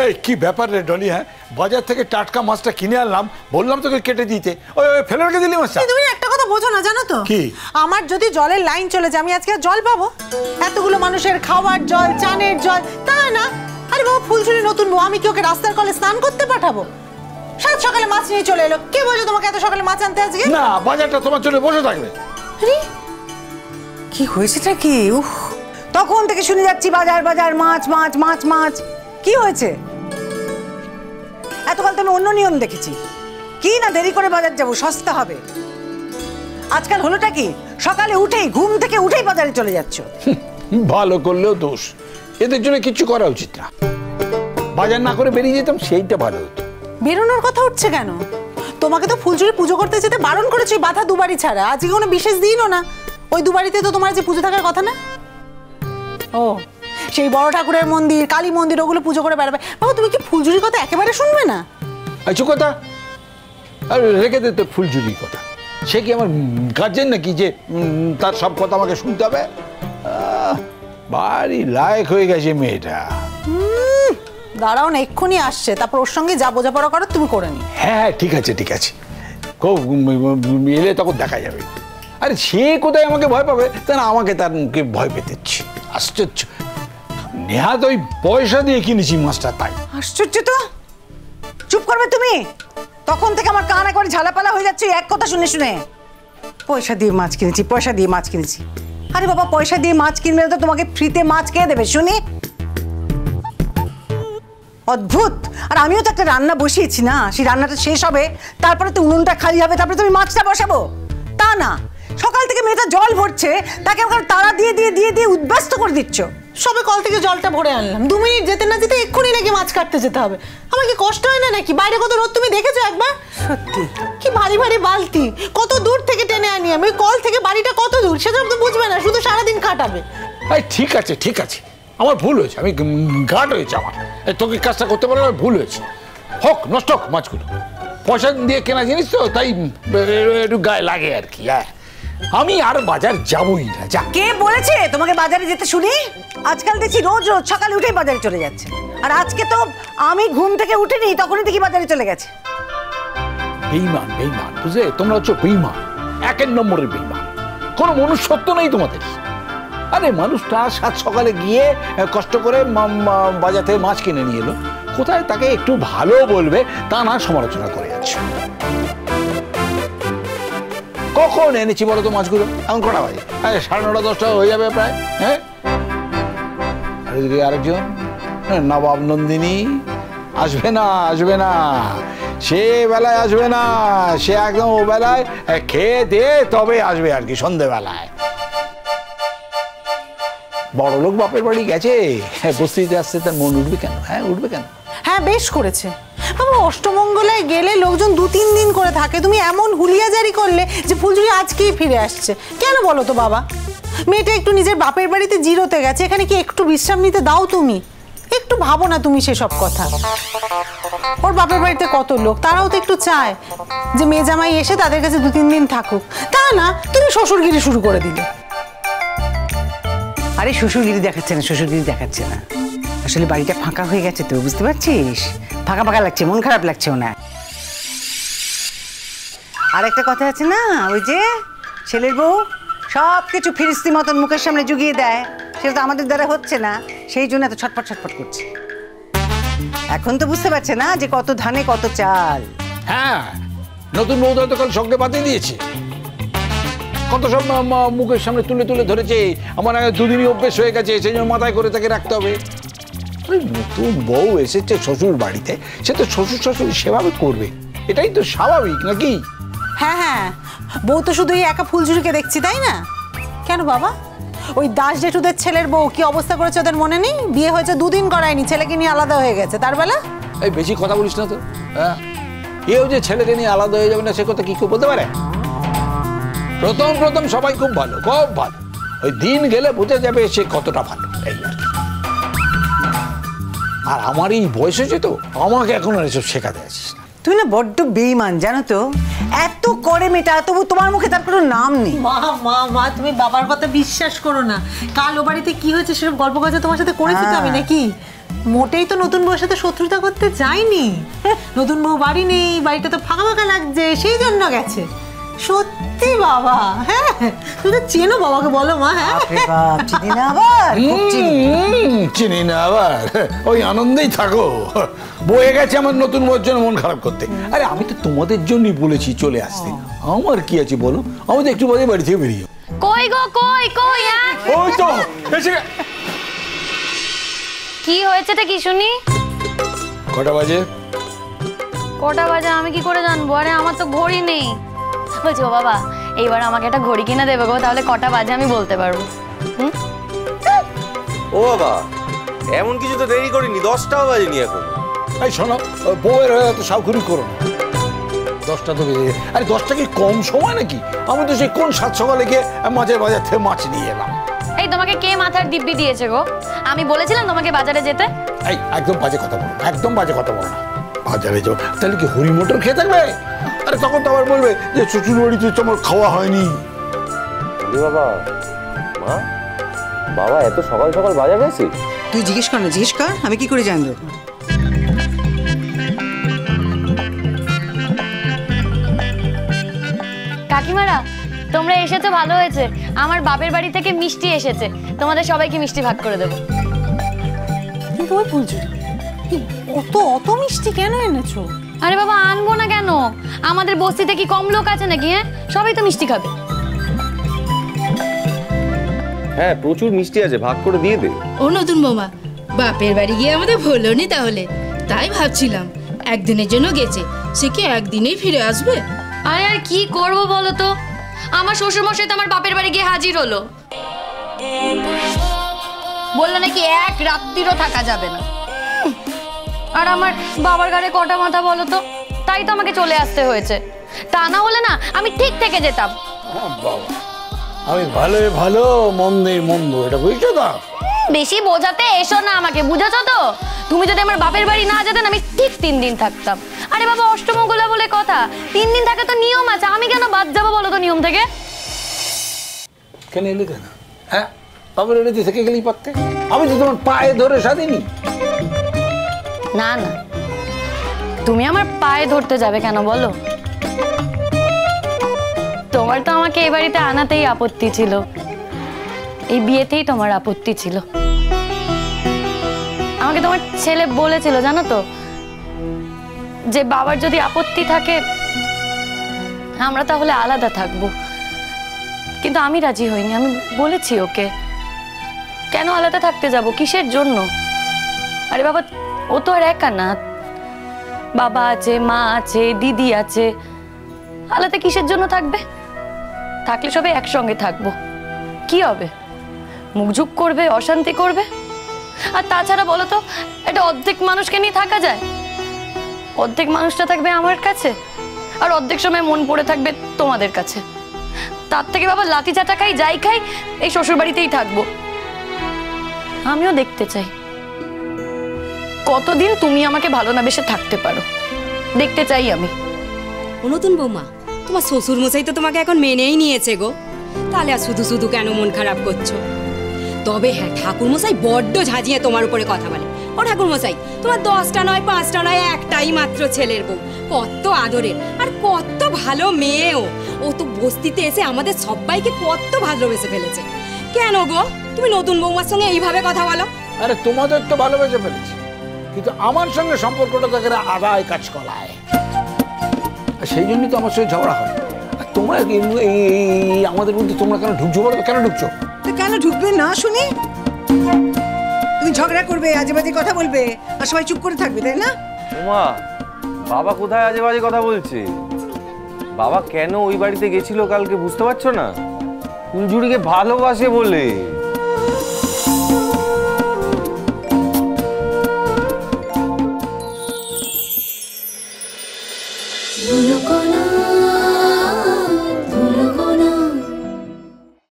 এই কি ব্যাপার রে ডলি? হ্যাঁ, বাজার থেকে টাটকা মাছটা কিনে আনলাম, বললাম তোকে কেটে দিতে, ওই ফেলে রেখে দিলি মাছটা। তুমি একটা কথা বোঝো না, জানো তো কি? আমার যদি জলের লাইন চলে যায় আমি আজকে জল পাবো? এতগুলো মানুষের খাওয়ার জল, চানের জল, তা না। আরে বাবা, ফুলঝুরি নতুন বউ, আমি কি ওকে রাস্তার কলে স্নান করতে পাঠাবো? সাত সকালে মাছ নিয়ে চলে এলো, কে বলছো তোমাকে এত সকালে মাছ আনতে আজকে? না, বাজারটা তোমার জন্য বসে থাকবে। কি হয়েছেটা কি? উফ, তখন থেকে শুনে যাচ্ছি বাজার বাজার, মাছ মাছ মাছ মাছ। কি হয়েছে? এতকাল তো আমি অন্য নিয়ম দেখেছি, কি না দেরি করে বাজার যাব, সস্তা হবে। আজকাল হলোটা কি? সকালে উঠেই, ঘুম থেকে উঠেই বাজারে চলে যাচ্ছ। ভালো করলেও দোষ, এদের জন্য কিছু করা উচিত না। বাজার না করে বেরিয়ে যেতাম, সেইটা ভালো হতো। বেরোনোর কথা উঠছে কেন? তোমাকে তো ফুলঝুরি পুজো করতে যেতে বারণ করেছি, বাধা দুবারি ছাড়া। আজকে কোনো বিশেষ দিনও না, ওই দুবারিতে তো তোমার যে পুজো থাকার কথা না? ও, সেই বড় ঠাকুরের মন্দির, কালী মন্দির, ওগুলো পুজো করে বেড়াবে। বাবা, তুমি কি ফুলঝুরির কথা একেবারে শুনবে না? আচ্ছা কথা, আর রেখে দে তোর ফুলঝুরির কথা। সে কি আমার গার্জেন নাকি যে তার সব কথা আমাকে শুনতে হবে? বাড়ি লায়ক হয়ে গেছে মেয়েটা। দাঁড়াও না, এক্ষুনি আসছে, তারপর ওর সঙ্গে যা বোঝাপড়া করো তুমি করে নি। হ্যাঁ ঠিক আছে ঠিক আছে, এলে তখন দেখা যাবে। আরে সে কোথায় আমাকে ভয় পাবে, তা না আমাকে তার মুখে ভয় পেতেছি। আশ্চর্য, নেহাত ওই পয়সা দিয়ে কিনেছি মাছটা, তাই। আশ্চর্য তো, চুপ করবে তুমি? তখন থেকে আমার কান একবারে ঝালাপালা হয়ে যাচ্ছে এক কথা শুনে শুনে। পয়সা দিয়ে মাছ কিনেছি, পয়সা দিয়ে মাছ কিনেছি। আরে বাবা, পয়সা দিয়ে মাছ কিনবে তো তোমাকে ফ্রিতে মাছ কে দেবে শুনি? অদ্ভুত। আর আমিও তো একটা রান্না বসিয়েছি না, সেই রান্নাটা শেষ হবে, তারপরে তো উনুনটা খালি হবে, তারপরে তুমি মাছটা বসাবো। তা না, সকাল থেকে মেয়েটা জল ভরছে, তাকে তাড়া দিয়ে দিয়ে দিয়ে দিয়ে উদ্বাস্ত করে দিচ্ছ। সবে কল থেকে জলটা ভরে আনলাম, 2 মিনিট যেতে না যেতে এক্ষুনি নাকি মাছ কাটতে যেতে হবে। আমার কি কষ্ট হয় না নাকি? বাইরে কত রোদ তুমি দেখেছো একবার? সত্যি কি ভারী ভারী বালতি, কত দূর থেকে টেনে আনি আমি। কল থেকে বাড়িটা কত দূর সেটা তো বুঝবে না, শুধু সারাদিন কাটাবে। ঠিক আছে ঠিক আছে, আমার ভুল হয়েছে, আমি ঘাট হয়েছে আমার। তোকে কাজটা করতে পারলে আমার ভুল হয়েছে। হোক নষ্ট হোক মাছগুলো, পয়সা দিয়ে কেনা জিনিস তো, তাই একটু গায়ে লাগে আর কি। হ্যাঁ, আমি আর বাজার যাবই না। যা। কে বলেছে তোমাকে বাজারে যেতে শুনি? আজকাল দেখছি রোজ রোজ সকালে উঠেই বাজারে চলে যাচ্ছে। আর আজকে তো আমি ঘুম থেকে উঠিনি, তখনই দেখি বাজারে চলে গেছে। বেঈমান বেঈমান, বুঝলে? তোমরা হচ্ছে বেঈমান, 1 নম্বরের বেঈমান। কোনো মনুষ্যত্ব নেই তোমাদের। আরে মানুষটা সাত সকালে গিয়ে কষ্ট করে বাজার থেকে মাছ কিনে নিয়ে এলো, কোথায় তাকে একটু ভালো বলবে তা না, সমালোচনা করে যাচ্ছে। কখন এনেছি বলো তো মাছগুলো? এখন কটা বাজে? 9:30 10টা হয়ে যাবে প্রায়। হ্যাঁ, আর এদিকে আরেকজন নবাব নন্দিনী আসবে না, আসবে না, সে বেলায় আসবে না, সে একদম ও বেলায় খেয়ে দিয়ে তবে আসবে আর কি, সন্ধেবেলায়। বড় লোক বাপের বাড়ি গেছে, বস্তিতে আসছে, তার মন উঠবে কেন? হ্যাঁ, উঠবে কেন? হ্যাঁ, বেশ করেছে বাবা। অষ্টমঙ্গলায় গেলে লোকজন 2-3 দিন করে থাকে, তুমি এমন হুলিয়াজারি করলে যে ফুলঝুরি আজকেই ফিরে আসছে। কেন বলো তো বাবা? মেয়েটা একটু নিজের বাপের বাড়িতে জিরোতে গেছে, এখানে কি একটু বিশ্রাম নিতে দাও তুমি? একটু ভাবো না তুমি সেসব কথা? ওর বাপের বাড়িতে কত লোক, তারাও তো একটু চায় যে মেয়ে জামাই এসে তাদের কাছে 2-3 দিন থাকুক। তা না, তুমি শ্বশুরগিরি শুরু করে দিলে। আরে শ্বশুরগিরি দেখাচ্ছে না, শ্বশুরগিরি দেখাচ্ছে না, আসলে বাড়িটা ফাঁকা হয়ে গেছে তো, বুঝতে পারছিস? ফাঁকা ফাঁকা লাগছে, মন খারাপ লাগছে ওনার। আর একটা কথা আছে না, ওই যে ছেলের বউ সব কিছু ফিরিস্তি মতন মুখের সামনে জুগিয়ে দেয়, সেটা তো আমাদের দ্বারা হচ্ছে না, সেই জন্য এত ছটফট ছটফট করছে। এখন তো বুঝতে পারছে না যে কত ধানে কত চাল। হ্যাঁ, নতুন বউ তো কাল সঙ্গে বাতিয়ে দিয়েছে, কত সব মুখের সামনে তুলে তুলে ধরেছে। আমার আগে 2 দিনই অভ্যেস হয়ে গেছে, সেই জন্য মাথায় করে তাকে রাখতে হবে। নতুন বউ এসেছে শ্বশুর বাড়িতে, সে তো শ্বশুর শাশুড়ি সেভাবে করবে, এটাই তো স্বাভাবিক নাকি? হ্যাঁ হ্যাঁ, বউ তো শুধু এই একা ফুলঝুরিকে দেখছি, তাই না? কেন বাবা, ওই দাস জেঠুদের ছেলের বউ কি অবস্থা করেছে ওদের মনে নেই? বিয়ে হয়েছে 2 দিন করায়নি, ছেলেকে নিয়ে আলাদা হয়ে গেছে। তার বেলা এই বেশি কথা বলিস না তো। হ্যাঁ, এও যে ছেলেকে নিয়ে আলাদা হয়ে যাবে না সে কথা কি কেউ বলতে পারে? প্রথম প্রথম সবাই খুব ভালো, খুব ভালো, ওই দিন গেলে বোঝা যাবে সে কতটা ভালো। এই আর কি। আর আমার এই বয়স হয়েছে তো, আমাকে এখন আর এসব শেখাতে আছিস না। তুই না বড্ড বেঈমান জানো তো, এত করে মেয়েটা, তবু তোমার মুখে তার কোনো নাম নেই। মা মা মা, তুমি বাবার কথা বিশ্বাস করো না। কাল ও বাড়িতে কি হয়েছে সেসব গল্প কথা তোমার সাথে করেছি তো আমি নাকি? মোটেই তো নতুন বউয়ের সাথে শত্রুতা করতে যায়নি। নতুন বউ বাড়ি নেই, বাড়িটা তো ফাঁকা ফাঁকা লাগছে, সেই জন্য গেছে। সত্যি বাবা, হ্যাঁ তুমি তো চেনো বাবাকে, বলো মা। হ্যাঁ চিনি না আবার, খুব চিনি। চিনি না আবার, ওই আনন্দেই থাকো। বয়ে গেছে আমার নতুন বউয়ের জন্য মন খারাপ করতে। আরে আমি তো তোমাদের জন্যই বলেছি চলে আসতে, আমার কি আছে বলো? আমি তো একটু বাদে বাড়ি থেকে বেরিয়ে যাবো। কই গো, কই কই? ওই তো এসে। কি হয়েছেটা কি শুনি? কটা বাজে? কটা বাজে আমি কি করে জানবো? আরে আমার তো ঘড়ি নেই। বলছি ও বাবা, এইবার আমাকে একটা ঘড়ি কিনে দেবে গো, তাহলে কটা বাজে আমি বলতে পারবো। ও বাবা, এমন কিছু তো দেরি করিনি, 10টাও বাজেনি এখন। এই শোনো, বউয়ের হয়ে এত সাউকুরি করো না। 10টা তো বেজে গেছে। আরে 10টা কি কম সময় নাকি? আমি তো সেই কোন 7 সকালে গিয়ে মাছের বাজার থেকে মাছ নিয়ে এলাম। এই তোমাকে কে মাথার দিব্যি দিয়েছে গো? আমি বলেছিলাম তোমাকে বাজারে যেতে। এই একদম বাজে কথা বলো, একদম বাজে কথা বলো না। বাজারে যাবো তাহলে কি হরি মোটর খেয়ে থাকবে? আরে তখন তো আবার বলবে যে শ্বশুর বাড়িতে তোমার খাওয়া হয়নি। বাবা, মা, বাবা এত সকাল সকাল বাজার গেছে? তুই জিজ্ঞেস কর না, জিজ্ঞেস কর, আমি কি করে জানবো? কাকিমারা, তোমরা এসেছো ভালো হয়েছে। আমার বাপের বাড়ি থেকে মিষ্টি এসেছে, তোমাদের সবাইকে মিষ্টি ভাগ করে দেবো। কিন্তু ওই ফুলঝুরি, অত অত মিষ্টি কেন এনেছো? আরে বাবা, আনবো না কেন? আমাদের বস্তিতে কি কম লোক আছে নাকি? হ্যাঁ, সবাই তো মিষ্টি খাবে। হ্যাঁ, প্রচুর মিষ্টি আছে, ভাগ করে দিয়ে দে। ও নতুন বৌমা, বাপের বাড়ি গিয়ে আমাদের ভুলোনি তাহলে? তাই ভাবছিলাম একদিনের জন্য গেছে, সে কি একদিনেই ফিরে আসবে? আরে আর কি করবো বলো তো, আমার শ্বশুর মশাই তো আমার বাপের বাড়ি গিয়ে হাজির হলো। বললো নাকি এক রাত্রিরও থাকা যাবে না। আর আমার বাবার ঘরে কটা মাথা বলো তো, তাই তো আমাকে চলে আসতে হয়েছে। তা না হলে না আমি ঠিক থেকে যেতাম। বাবা, আমি ভালো ভালো মন্দে মন্দ, এটা বুঝছো তো? বেশি বোঝাতে এসো না আমাকে, বুঝেছো তো? তুমি যদি আমার বাপের বাড়ি না যেতেন আমি ঠিক 3 দিন থাকতাম। আরে বাবা, অষ্টমঙ্গলা বলে কথা, 3 দিন থাকে তো নিয়ম আছে, আমি কেন বাদ যাবো বলো তো নিয়ম থেকে? কেন এলে কেন? হ্যাঁ, বাবার বাড়িতে থেকে গেলেই পারতে। আমি তো তোমার পায়ে ধরে সাধিনি। না না, তুমি আমার পায়ে ধরতে যাবে কেন বলো? তোমার তো আমাকে এই বাড়িতে আনাতেই আপত্তি ছিল, এই বিয়েতেই তোমার আপত্তি ছিল। আমাকে তোমার ছেলে বলেছিল জানো তো, যে বাবার যদি আপত্তি থাকে আমরা তাহলে আলাদা থাকবো। কিন্তু আমি রাজি হইনি। আমি বলেছি ওকে, কেন আলাদা থাকতে যাব, কিসের জন্য? আরে বাবা, ও তো আর একা না, বাবা আছে, মা আছে, দিদি আছে, আলাদা কিসের জন্য থাকবে? থাকলে সবাই একসঙ্গে থাকবো, কি হবে? মুখঝুক করবে, অশান্তি করবে। আর তাছাড়া বলো তো, এটা অর্ধেক মানুষকে নিয়ে থাকা যায়? অর্ধেক মানুষটা থাকবে আমার কাছে, আর অর্ধেক সময় মন পড়ে থাকবে তোমাদের কাছে। তার থেকে বাবা লাঠি চাটা খাই, যাই খাই, এই শ্বশুর বাড়িতেই থাকবো। আমিও দেখতে চাই কতদিন তুমি আমাকে ভালো না বেসে থাকতে পারো, দেখতে চাই আমি। ও নতুন বৌমা, তোমার শ্বশুর মশাই তো তোমাকে এখন মেনেই নিয়েছে গো, তাহলে আর শুধু শুধু কেন মন খারাপ করছো? তবে হ্যাঁ, ঠাকুর মশাই বড্ড ঝাঁঝিয়ে তোমার উপরে কথা বলে। ও ঠাকুর মশাই, তোমার 10টা নয় 5টা নয়, একটাই মাত্র ছেলের বউ, কত আদরের আর কত ভালো মেয়েও। ও তো বস্তিতে এসে আমাদের সবাইকে কত ভালোবেসে ফেলেছে। কেন গো তুমি নতুন বৌমার সঙ্গে এইভাবে কথা বলো? আরে তোমাদের তো ভালোবেসে ফেলেছি, কিন্তু আমার সঙ্গে সম্পর্কটা থাকে আদায় কাজ করায়, সেই জন্যই তো আমার সঙ্গে ঝগড়া হয়। আর তোমরা আমাদের মধ্যে তোমরা কেন ঢুকছো বলো? কেন ঢুকছো? কেন ঢুকবে না শুনি? তুমি ঝগড়া করবে, আজে বাজে কথা বলবে, আর সবাই চুপ করে থাকবে, তাই না? ওমা, বাবা কোথায় আজে বাজে কথা বলছে? বাবা কেন ওই বাড়িতে গেছিল কালকে বুঝতে পারছো না? ফুলঝুরিকে ভালোবাসে বলে।